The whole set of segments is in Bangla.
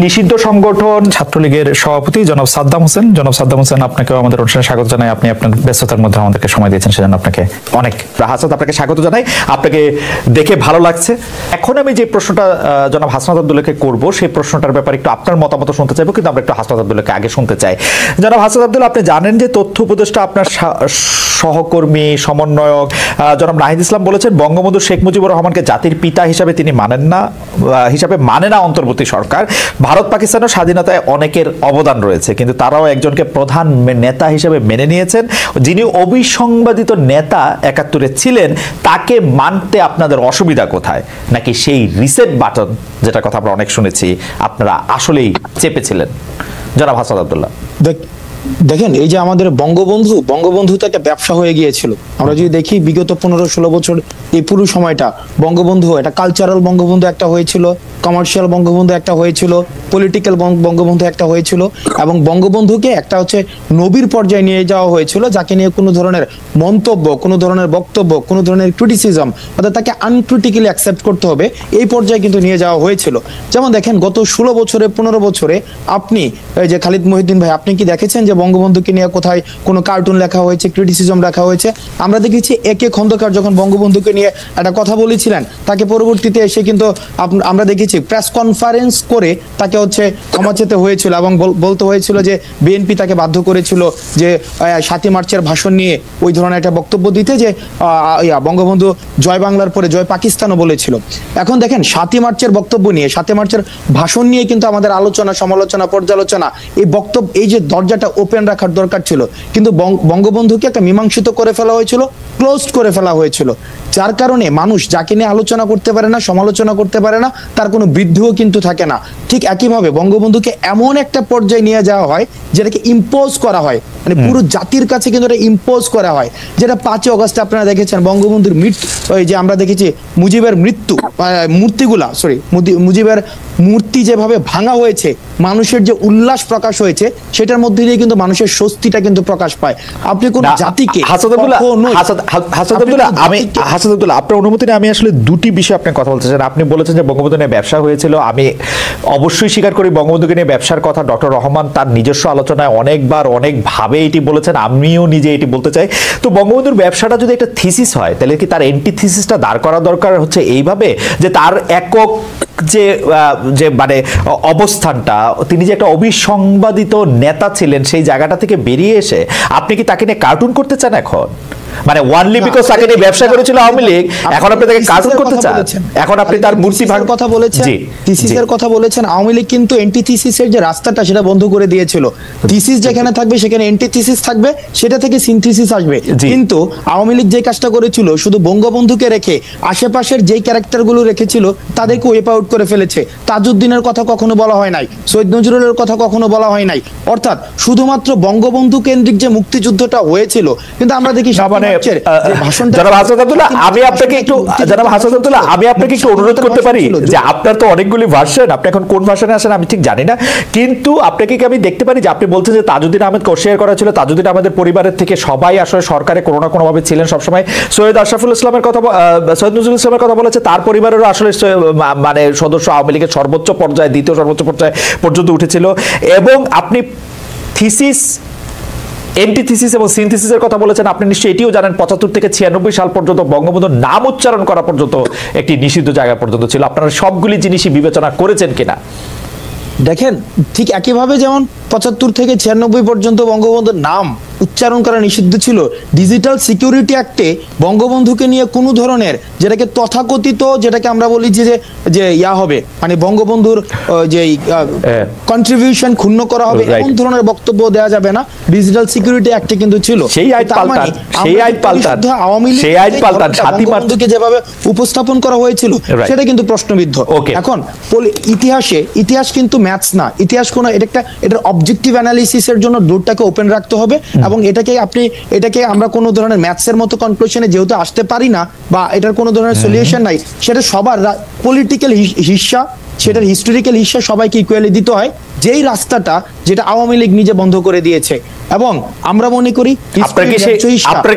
নিষিদ্ধ সংগঠন ছাত্রলীগের সভাপতি জনাব সাদ্দাম হোসেন। জনাব সাদ্দাম হোসেন, আপনাকেও আমাদের অনুষ্ঠানে স্বাগত জানাই। আপনি আপনার ব্যস্ততার মধ্যে আমাদেরকে সময় দিয়েছেন, সেজন্য আপনাকে অনেক হাসান, আপনাকে স্বাগত জানাই। আপনাকে দেখে ভালো লাগছে। এখন আমি যে প্রশ্নটা জনাব হাসনাত আব্দুল্লাহকে করব, সেই প্রশ্নটার ব্যাপারে একটু আপনার মতামত শুনতে চাইবো, কিন্তু আমরা একটু হাসনাত আব্দুল্লাহকে আগে শুনতে চাই। জনাব হাসনাত আব্দুল্লাহ, আপনি জানেন যে তথ্য উপদেষ্টা আপনার সহকর্মী সমন্বয়ক জনাব নাহিদ ইসলাম বলেছেন বঙ্গবন্ধু শেখ মুজিবুর রহমানকে জাতির পিতা হিসাবে তিনি মানে না অন্তর্বর্তী সরকার। ভারত পাকিস্তানের স্বাধীনতায় অনেকের অবদান রয়েছে, কিন্তু তারাও একজনকে প্রধান নেতা হিসেবে মেনে নিয়েছেন। যিনি অবিসংবাদিত নেতা ৭১-এ ছিলেন, তাকে মানতে আপনাদের অসুবিধা কোথায়? নাকি সেই রিসেট বাটন, যেটা কথা আমরা অনেক শুনেছি, আপনারা আসলেই চেপেছিলেন? জনাব হাসনাত আব্দুল্লাহ, দেখেন, এই যে আমাদের বঙ্গবন্ধু তো একটা ব্যবসা হয়ে গিয়েছিল। আমরা যদি দেখি বিগত 15-16 বছর এই পুরো সময়টা বঙ্গবন্ধু, একটা কালচারাল বঙ্গবন্ধু একটা হয়েছিল, কমার্শিয়াল বঙ্গবন্ধু একটা হয়েছিল, পলিটিক্যাল বঙ্গবন্ধু একটা হয়েছিল, এবং বঙ্গবন্ধুকে একটা হচ্ছে নবীর পর্যায়ে নিয়ে যাওয়া হয়েছিল, যাকে নিয়ে কোনো ধরনের মন্তব্য, কোনো ধরনের বক্তব্য, কোনো ধরনের ক্রিটিসিজম, অর্থাৎ তাকে আনক্রিটিক্যালি অ্যাকসেপ্ট করতে হবে, এই পর্যায়ে কিন্তু নিয়ে যাওয়া হয়েছিল। যেমন দেখেন, গত 16 বছরে 15 বছরে আপনি এই যে খালিদ মহিউদ্দিন ভাই, আপনি কি দেখেছেন যে বঙ্গবন্ধুকে নিয়ে কোথায় কোনো কার্টুন লেখা হয়েছে, ক্রিটিসিজম লেখা হয়েছে? আমরা দেখেছি একে খন্দকার যখন বঙ্গবন্ধুকে নিয়ে একটা কথা বলেছিলেন, তাকে পরবর্তীতে এসে কিন্তু আমরা দেখেছি প্রেস কনফারেন্স করে তাকে হচ্ছে ক্ষমা চেতে হয়েছিল, এবং বলতে হয়েছিল যে বিএনপি তাকে বাধ্য করেছিল যে ৭ই মার্চের ভাষণ নিয়ে ওই ধরনের একটা বক্তব্য দিতে, যে বঙ্গবন্ধু জয় বাংলার পরে জয় পাকিস্তানও বলেছিল। এখন দেখেন, ৭ই মার্চের বক্তব্য নিয়ে, ৭ই মার্চের ভাষণ নিয়ে কিন্তু আমাদের আলোচনা, সমালোচনা, পর্যালোচনা, এই বক্তব্য, এই যে দরজাটা ওপেন রাখার দরকার ছিল, কিন্তু বঙ্গবন্ধুকে একটা মীমাংসিত করে ফেলা হয়েছিল, ক্লোজড করে ফেলা হয়েছিল, যার কারণে মানুষ যাকে নিয়ে আলোচনা করতে পারে না, সমালোচনা করতে পারে না, তার কোনো বৃদ্ধিও কিন্তু থাকে না। ঠিক একইভাবে বঙ্গবন্ধুকে এমন একটা পর্যায়ে নিয়ে যাওয়া হয় যেটাকে ইম্পোজ করা হয়, মানে পুরো জাতির কাছে কিন্তু এটা ইম্পোজ করা হয়, যেটা 5ই অগস্টে আপনারা দেখেছেন বঙ্গবন্ধুর মৃত্যু, ওই যে আমরা দেখেছি মুজিবের মুজিবের মূর্তি যেভাবে ভাঙা হয়েছে, মানুষের যে উল্লাস প্রকাশ হয়েছে, সেটার মধ্যে দিয়ে কিন্তু মানুষের স্বস্তিটা কিন্তু প্রকাশ পায়। আপনি কোন জাতিকে আপনার অনুমতি নেই, আমি আসলে দুটি বিষয় আপনি কথা বলতে চান। আপনি বলেছেন যে বঙ্গবন্ধু নিয়ে ব্যবসা হয়েছিল, আমি অবশ্যই স্বীকার করি বঙ্গবন্ধুকে নিয়ে ব্যবসার কথা ডক্টর রহমান তার নিজস্ব আলোচনায় অনেকবার অনেকভাবে এটি বলেছেন, আমিও নিজে এটি বলতে চাই। তো বঙ্গবন্ধুর ব্যবসাটা যদি একটা থিসিস হয়, তাহলে কি তার এন্টিথিসিসটা দাঁড় করা দরকার হচ্ছে এইভাবে, যে তার একক যে মানে অবস্থানটা, তিনি যে একটা অবিসংবাদিত নেতা ছিলেন, সেই জায়গাটা থেকে বেরিয়ে এসে আপনি কি তাকে নিয়ে কার্টুন করতে চান এখন? মানে ওয়ানলি বিকজ তাকে নিয়ে ব্যবসা করেছিল আওয়ামী লীগ, এখন আপনি তাকে কার্টুন করতে চান? এখন আপনি তার মূর্তি ভাঙার কথা বলেছেন, থিসিসের কথা বলেছেন। আওয়ামী লীগ কিন্তু এন্টিথিসিসের যে রাস্তাটা, সেটা বন্ধ করে দিয়েছিল। থিসিস যেখানে থাকবে সেখানে এন্টিথিসিস থাকবে, সেটা থেকে সিনথিসিস আসবে। কিন্তু আওয়ামী লীগ যে কাজটা করেছিল, শুধু বঙ্গবন্ধুকে রেখে আশেপাশের যেই ক্যারেক্টারগুলো রেখেছিল তাদেরকে ওয়েপ আউট করে ফেলেছে। তাজউদ্দিনের কথা কখনো বলা হয় নাই, সৈয়দ নজরুলের কথা কখনো বলা হয় নাই। অর্থাৎ শুধুমাত্র বঙ্গবন্ধু কেন্দ্রিক যে মুক্তিযুদ্ধটা হয়েছিল, কিন্তু আমরা দেখি আমি আপনাকে একটু অনুরোধ করতে পারি যে আপনার তো অনেকগুলি ভার্সন, আপনি এখন কোন ভার্সনে আসেন আমি ঠিক জানি না, কিন্তু আপনাকে কি আমি দেখতে পারি যে আপনি বলছেন যে তাজউদ্দিন আহমেদ কোশিয়ার করা ছিল, তাজউদ্দিন আহমেদের পরিবারের থেকে সবাই আসলে সরকারে কোনো না কোনো ভাবে ছিলেন সবসময়। সৈয়দ আশরাফুল ইসলামের কথা, সৈয়দ নজরুল ইসলামের কথা বলেছে, তার পরিবারেরও আসলে মানে সদস্য আওয়ামী লীগের সর্বোচ্চ পর্যায়ে, দ্বিতীয় সর্বোচ্চ পর্যায়ে পর্যন্ত উঠেছিল। এবং আপনি থিসিস, এন্টিথিসিস এবং সিনথিসিসের কথা বলেছেন। আপনি নিশ্চয়ই এটিও জানেন ৭৫ থেকে ৯৬ সাল পর্যন্ত বঙ্গবন্ধুর নাম উচ্চারণ করা পর্যন্ত একটি নিষিদ্ধ জায়গা পর্যন্ত ছিল। আপনারা সবগুলি জিনিসই বিবেচনা করেছেন কিনা? দেখেন, ঠিক একইভাবে যেমন ৭৫ থেকে ৯৬ পর্যন্ত বঙ্গবন্ধুর নাম উচ্চারণ করা নিষিদ্ধ ছিল, ডিজিটাল সিকিউরিটি অ্যাক্টে বঙ্গবন্ধুকে নিয়ে কোনো ধরনের, যেটাকে তথাকথিত, যেটাকে আমরা বলি যে ইয়া হবে, মানে বঙ্গবন্ধুর যে কন্ট্রিবিউশন ক্ষুণ্ণ করা হবে, এমন ধরনের বক্তব্য দেওয়া যাবে না, ডিজিটাল সিকিউরিটি অ্যাক্টে কিন্তু ছিল। বঙ্গবন্ধুকে যেভাবে উপস্থাপন করা হয়েছিল সেটা কিন্তু প্রশ্নবিদ্ধ। এখন ইতিহাস কিন্তু ম্যাথস না, ইতিহাস কোনো, এটার অবজেক্টিভ অ্যানালিসিসের জন্য ডোরটাকে ওপেন রাখতে হবে, এবং এটাকে আমরা কোনো ধরনের ম্যাথসের মতো কনক্লুশনে যেহেতু আসতে পারি না, বা এটার কোনো ধরনের সলিউশন নাই, সেটা সবার পলিটিক্যাল হিস্সা, সেটার হিস্টোরিক্যাল হিস্সা সবাইকে ইকুয়ালি দিতে হয়, যেই রাস্তাটা যেটা আওয়ামী লীগ নিজে বন্ধ করে দিয়েছে। এবং আমরা মনে করি আপনারা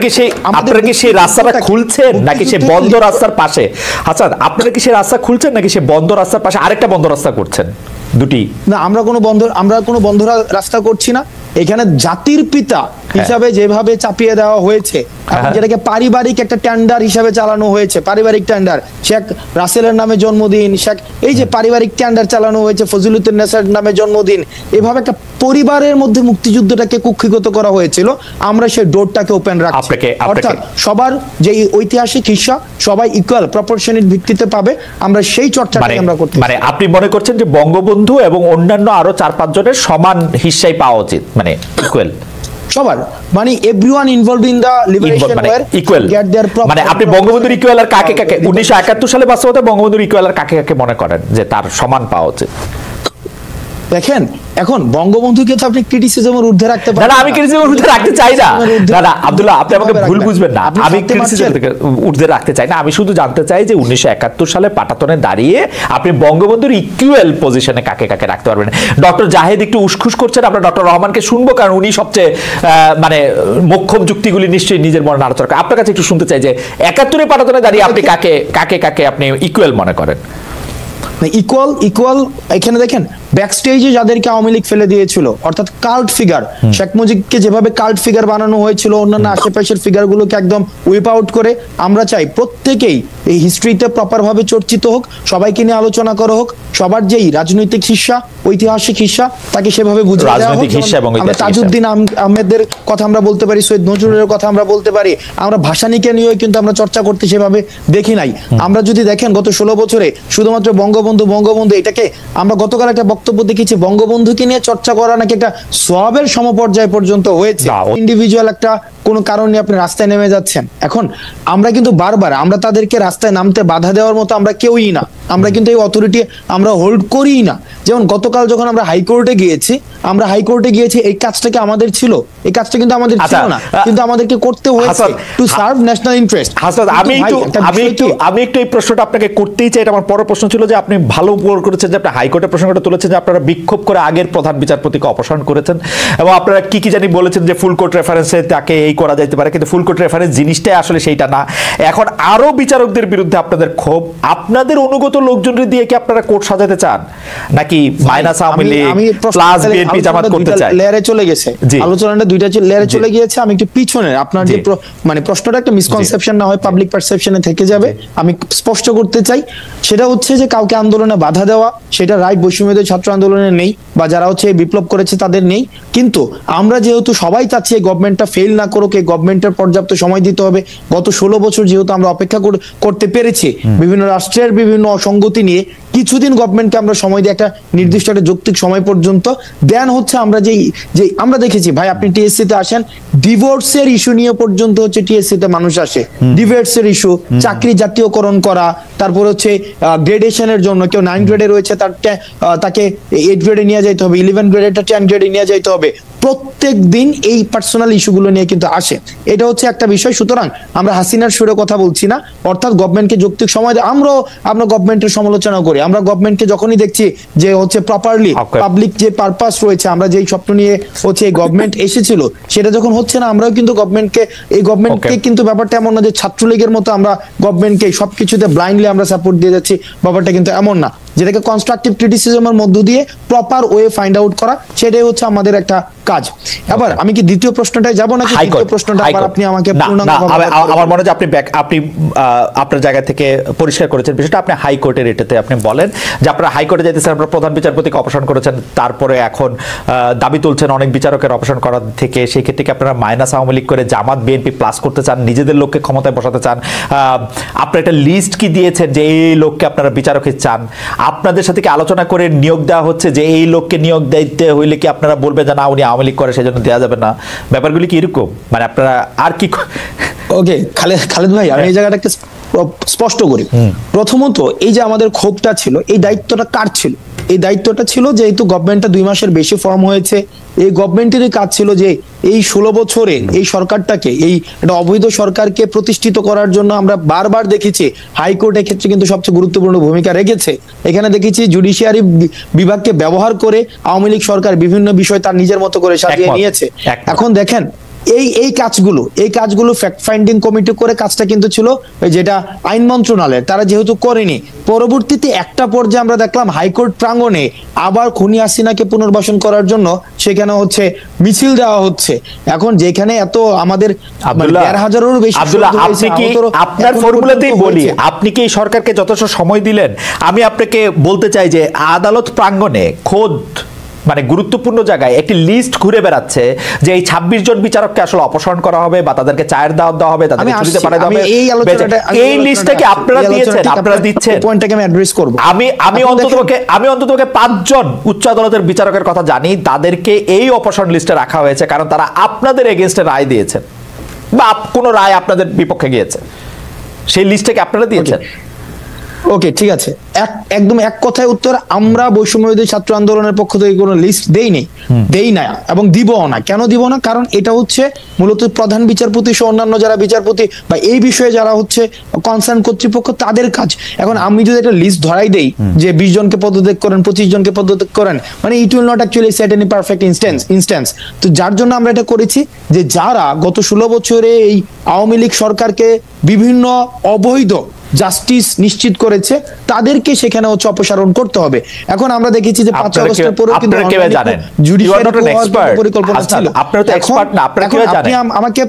কি সেই রাস্তাটা খুলছেন নাকি সে বন্ধ রাস্তার পাশে? আচ্ছা, আপনারা কি সেই রাস্তা খুলছেন নাকি সে বন্ধ রাস্তার পাশে আরেকটা বন্ধ রাস্তা করছেন? দুটি না, আমরা কোনো বন্ধ রাস্তা করছি না। এখানে জাতির পিতা হিসাবে যেভাবে চাপিয়ে দেওয়া হয়েছে, যেটাকে পারিবারিক একটা টেন্ডার হিসাবে চালানো হয়েছে, পারিবারিক টেন্ডার, শেখ রাসেলের নামে জন্মদিন, এই যে পারিবারিক টেন্ডার চালানো হয়েছে, ফজিলুদ্দিন নেসার নামে জন্মদিন, এভাবে একটা পরিবারের মধ্যে মুক্তিযুদ্ধটাকে কুক্ষিগত করা হয়েছিল। আমরা সেই ডোরটাকে ওপেন রাখছি, অর্থাৎ সবার যে ঐতিহাসিক হিস্সা সবাই ইকুয়াল প্রপোর্শনের ভিত্তিতে পাবে, আমরা সেই চর্চাটাকে আমরা করতে। মানে আপনি মনে করছেন যে বঙ্গবন্ধু এবং অন্যান্য আরো 4-5 জনের সমান হিস্সাই পাওয়া উচিত, মানে ইকুয়াল সবার, মানে everyone involved in the liberation war equal, মানে আপনি বঙ্গবন্ধুর ইকুয়াল আর কাকে কাকে 1971 সালে বাস্তবতা বঙ্গবন্ধুর ইকুয়াল আর কাকে কাকে মনে করেন যে তার সমান পাওয়া উচিত? দেখেন, এখন বঙ্গবন্ধুকে তো আপনি ক্রিটিসিজমের ঊর্ধ্বে রাখতে পারেন না, আমি ক্রিটিসিজমের ঊর্ধ্বে রাখতে চাই না। না আব্দুল্লাহ, আপনি আমাকে ভুল বুঝবেন না, আমি ক্রিটিসিজমের ঊর্ধ্বে রাখতে চাই না। আমি শুধু জানতে চাই যে 1971 সালে পাটাতনে দাঁড়িয়ে আপনি বঙ্গবন্ধুর ইকুয়াল পজিশনে কাকে কাকে রাখতে পারবেন। ডক্টর জাহেদ একটু উসখুস করছেন, আমরা ডক্টর রহমানকে শুনবো, কারণ উনি সবচেয়ে মানে মোক্ষম যুক্তিগুলি নিশ্চয়ই নিজের মনে আলোচনা করেন। আপনার কাছে একটু শুনতে চাই যে 71 পাটাতনে দাঁড়িয়ে আপনি কাকে কাকে আপনি ইকুয়াল মনে করেন? ইকুয়াল এখানে দেখেন, ব্যাকস্টেজে যাদেরকে আওয়ামী লীগ ফেলে দিয়েছিল, অর্থাৎ কাল্ট ফিগার, শেখ মুজিবকে যেভাবে কাল্ট ফিগার বানানো হয়েছিল, অন্যান্য আশেপাশের ফিগারগুলোকে একদম উইপ আউট করে আমরা চাই প্রত্যেকেই এই হিস্ট্রিতে প্রপার ভাবে চর্চিত হোক, সবাইকে নিয়ে আলোচনা করা হোক, সবার যেই রাজনৈতিক হিস্সা, ঐতিহাসিক হিস্সা তাকে সেভাবে বুঝিয়ে দেওয়া হোক। আমরা তাজউদ্দিন আহমেদের কথা আমরা বলতে পারি, সৈয়দ নজরুলের কথা আমরা বলতে পারি, আমরা ভাসানীকে নিয়েও কিন্তু আমরা চর্চা করতে সেভাবে দেখি নাই। আমরা যদি দেখেন গত 16 বছরে শুধুমাত্র বঙ্গবন্ধু এটাকে আমরা গতকাল একটা বক্তব্য দেখেছি, বঙ্গবন্ধুকে নিয়ে চর্চা করা নাকি একটা সওয়াবের সমপর্যায় পর্যন্ত হয়েছে। ইন্ডিভিজুয়াল একটা কোনো কারণে আপনি রাস্তায় নেমে যাচ্ছেন, এখন আমরা কিন্তু বারবার আমরা তাদেরকে রাস্তায় নামতে বাধা দেওয়ার মতো আমরা কেউই না, আমরা কিন্তু এই অথরিটি আমরা হোল্ড করিই না। যেমন গতকাল যখন আমরা হাইকোর্টে গিয়েছি, এই কাজটাকে আমাদের ছিল, এই কাজটা কিন্তু আমাদের ছিল না, কিন্তু আমাদেরকে করতে হয়েছে to serve national interest. Hasan, আমি একটু এই প্রশ্নটা আপনাকে করতেই চাই। এটা আমার পরের প্রশ্ন ছিল যে আপনি ভালো উপর করেছেন যে আপনি হাইকোর্টের প্রসঙ্গটা তুলেছেন, যে আপনারা বিক্ষোভ করে আগের প্রধান বিচারপতিকে অপসারণ করেছেন, এবং আপনারা কি জানি বলেছেন যে ফুল কোর্ট রেফারেন্সে তাকে এই করা যাইতে পারে, কিন্তু ফুল কোর্ট রেফারেন্স জিনিসটাই আসলে সেইটা না। এখন আরো বিচারকদের বিরুদ্ধে আপনাদের ক্ষোভ, আপনাদের অনুগত লোকজনের দিয়ে কি আপনারা কোর্ট সাজাতে চান, নাকি minus Awami League plus BNP Jamaat করতে চায়? লেয়ারে চলে গেছে আলোচনাটা, দুইটা লেয়ারে চলে গিয়েছে। আমি একটু পিছনে আপনার যে মানে প্রশ্নটা একটা মিসকনসেপশন না হয় পাবলিক পারসেপশনে থেকে যাবে, আমি স্পষ্ট করতে চাই। সেটা হচ্ছে যে কাউকে আন্দোলনে বাধা দেওয়া, সেটা রাইট বৈষম্যবিরোধী ছাত্র আন্দোলনের নেই, বা যারা হচ্ছে বিপ্লব করেছে তাদের নেই। কিন্তু আমরা যেহেতু সবাই চাচ্ছি এই গভর্নমেন্টটা ফেল না করুক, এই গভর্নমেন্টের পর্যাপ্ত সময় দিতে হবে। গত 16 বছর যেহেতু আমরা অপেক্ষা করতে পেরেছি, বিভিন্ন রাষ্ট্রের বিভিন্ন অসঙ্গতি নিয়ে কিছুদিন গভর্নমেন্টকে আমরা সময় দিই, একটা নির্দিষ্ট একটা যৌক্তিক সময় পর্যন্ত। দেন হচ্ছে আমরা যে আমরা দেখেছি ভাই, আপনি টিএসসি তে আসেন, ডিভোর্সের ইস্যু নিয়ে পর্যন্ত হচ্ছে টিএসসি তে মানুষ আসে, ডিভোর্সের ইস্যু, চাকরি জাতীয়করণ করা, তারপর হচ্ছে গ্রেডেশনের জন্য কেউ 9 গ্রেডে রয়েছে তাকে 8 গ্রেডে নিয়ে যাইতে হবে, 11 গ্রেডেটা 10 গ্রেডে নিয়ে যাইতে হবে। প্রত্যেক দিন এই পার্সোনাল ইস্যুগুলো নিয়ে কিন্তু আসে, এটা হচ্ছে একটা বিষয়। সুতরাং আমরা হাসিনার সুরে কথা বলছি না, অর্থাৎ গভর্নমেন্টকে যৌক্তিক সময় আমরা গভর্নমেন্টের সমালোচনা করি। আমরা গভর্নমেন্টকে যখনই দেখছি যে হচ্ছে প্রপারলি পাবলিক যে পারপাস রয়েছে, আমরা যেই স্বপ্ন নিয়ে হচ্ছে এই গভর্নমেন্ট এসেছিল সেটা যখন হচ্ছে না, আমরাও কিন্তু গভর্নমেন্টকে কিন্তু ব্যাপারটা এমন না যে ছাত্রলীগের মতো আমরা গভর্নমেন্টকে সবকিছুতে ব্লাইন্ডলি আমরা সাপোর্ট দিয়ে যাচ্ছি, ব্যাপারটা কিন্তু এমন না। যেটাকে কনস্ট্রাকটিভ ক্রিটিসিজমের মধ্য দিয়ে প্রপার ওয়ে ফাইন্ড আউট করা, সেটাই হচ্ছে আমাদের একটা কাজ। এবার আমি কি দ্বিতীয় প্রশ্নটায় যাব নাকি তৃতীয় প্রশ্নটা আবার আপনি আমাকে পূর্ণাঙ্গভাবে? আমার মনে হয় আপনি আপনার জায়গা থেকে পরিষ্কার করেছেন বিষয়টা। আপনি হাইকোর্টের এটাতে আপনি বলেন যে আপনারা হাইকোর্টে যাইতেছেন, আপনারা প্রধান বিচারপতিকে অপসারণ করেছেন, তারপরে এখন দাবি তুলছেন অনেক বিচারকের অপসারণ করার থেকে। সেই ক্ষেত্রে কি আপনারা মাইনাস আওয়ামী লীগ করে জামাত বিএনপি প্লাস করতে চান, নিজেদের লোককে ক্ষমতায় বসাতে চান? আপনারা একটা লিস্ট কি দিয়েছেন যে এই লোককে আপনারা বিচারকে চান? আপনাদের সাথে কি আলোচনা করে নিয়োগ দেওয়া হচ্ছে যে এই লোককে নিয়োগ দিতে হইলে কি আপনারা বলবেন যে না উনি আওয়ামী লীগ করে সেজন্য দেওয়া যাবে না? ব্যাপারগুলি কি এরকম, মানে আপনারা আর কি? ওকে খালেদ ভাই, আমি এই জায়গাটা একটা স্পষ্ট করি। প্রথমত, এই যে আমাদের ক্ষোভটা ছিল, এই দায়িত্বটা কার ছিল? এই দায়িত্বটা ছিল যেহেতু গভর্নমেন্টটা 2 মাসের বেশি ফর্ম হয়েছে, এই গভর্নমেন্টেরই কাজ ছিল যে এই 16 বছরে এই সরকারটাকে, এই একটা অবৈধ সরকারকে প্রতিষ্ঠিত করার জন্য আমরা বারবার দেখেছি হাইকোর্টের ক্ষেত্রে কিন্তু সবচেয়ে গুরুত্বপূর্ণ ভূমিকা রেখেছে। এখানে দেখেছি জুডিশিয়ারি বিভাগকে ব্যবহার করে আওয়ামী লীগ সরকার বিভিন্ন বিষয় তার নিজের মতো করে সাজিয়ে নিয়েছে। এখন দেখেন এই কাজগুলো ফ্যাক্ট ফাইন্ডিং কমিটি করে কাজটা কিন্তু ছিল ওই যেটা আইন মন্ত্রণালয়ের, তারা যেহেতু করেনি, পরবর্তীতে একটা পর্যায়ে আমরা দেখলাম হাইকোর্ট প্রাঙ্গণে আবার খুনি হাসিনাকে পুনর্বাসন করার জন্য সেখানে হচ্ছে মিছিল দেওয়া হচ্ছে। এখন যেখানে এত আমাদের ১,৫০০-এরও বেশি, আব্দুল্লাহ, আপনি কি আপনার ফর্মুলাতেই বলি, আপনি কি এই সরকারকে যথেষ্ট সময় দিলেন? আমি আপনাকে বলতে চাই যে আদালত প্রাঙ্গণে খোদ মানে গুরুত্বপূর্ণ জায়গায় একটি লিস্ট ঘুরে বেড়াচ্ছে যে এই ২৬ জন বিচারককে আসলে অপসারণ করা হবে বা তাদেরকে চায়ের দাওয়াত দেওয়া হবে, তাদেরকে ছুটিতে পাঠানো হবে। এই লিস্টটা কি আপনারা দিয়েছেন? আপনারা দিচ্ছেন? পয়েন্টটাকে আমি অ্যাড্রেস করব। আমি অন্ততপক্ষে ৫ জন উচ্চ আদালতের বিচারকের কথা জানি, তাদেরকে এই অপসারণ লিস্টে রাখা হয়েছে কারণ তারা আপনাদের এগেইনস্টে রায় দিয়েছেন বা কোনো রায় আপনাদের বিপক্ষে গিয়েছে। সেই লিস্টটাকে আপনারা দিয়েছেন? ওকে, ঠিক আছে, একদম এক কথায় উত্তর, আমরা বৈষম্যবিরোধী ছাত্র আন্দোলনের পক্ষ থেকে কোনো লিস্ট দেই না এবং দিবও না। কেন দিব না? কারণ এটা হচ্ছে মূলত প্রধান বিচারপতি সহ অন্যান্য যারা বিচারপতি বা এই বিষয়ে যারা হচ্ছে কনসার্ন কর্তৃপক্ষ, তাদের কাজ। এখন আমি যদি একটা লিস্ট ধরাই দেই যে ২০ জনকে পদত্যাগ করেন, ২৫ জনকে পদত্যাগ করেন, মানে it will not actually set any perfect instance. তো যার জন্য আমরা এটা করেছি যে যারা গত ১৬ বছরে এই আওয়ামী লীগ সরকারকে বিভিন্ন অবৈধ জাস্টিস নিশ্চিত করেছে, তাদেরকে সেখানে হচ্ছে অপসারণ করতে হবে। এখন আমরা দেখেছি যে ৫ আগস্টের পরেও কিন্তু জুডিশিয়ারি পরিকল্পনা ছিল। আপনারা তো এক্সপার্ট না, আপনারা কি জানেন? আমাকে